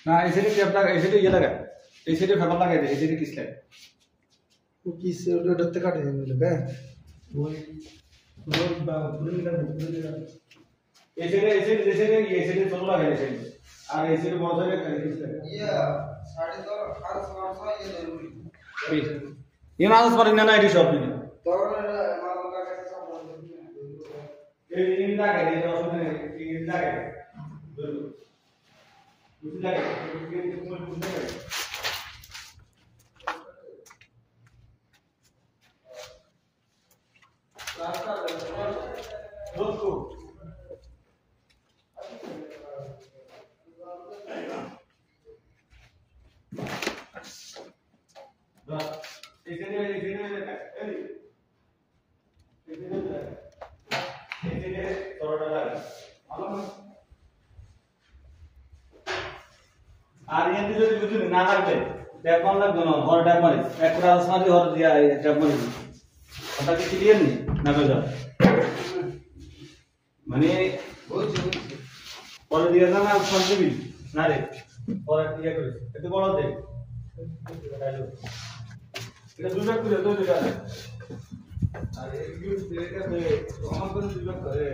না ACD tape লাগা ACD ইয়ে লাগা এসিডি ফাইবার লাগাই দে এসিডি কিস লাগে ও কিস ওটাতে কাটে নিলে হ্যাঁ ওই রোড বা পুরো এসিডি ছোট লাগাই এসিডি আর এসিডি বড় জায়গায় কাটে কিস লাগে ইয়া 3.5 400 ইয়ে জরুরি ये ना पर ना आईडी शॉप में तो माल का कैसे सब ये इन लगा दे जो उसने इन लगा बिल्कुल कुछ लगा ये कुछ लगा रास्ता दोस्तों আর এতে যদি বুঝুন না লাগবে ট্যাপ অন লাগবে না হর ট্যাপ মারি এক করে আলস মারি হর দিয়া ট্যাপ মারি ওটা কি ক্লিয়ার নি না কই দাও মানে বুঝছি পরে দিয়া না ফোন দিবি না রে পরে ইয়া করিস এতে বড় দে এটা দুটো করে দুটো আর এই ইউজ দেখে আমার করে দুটো করে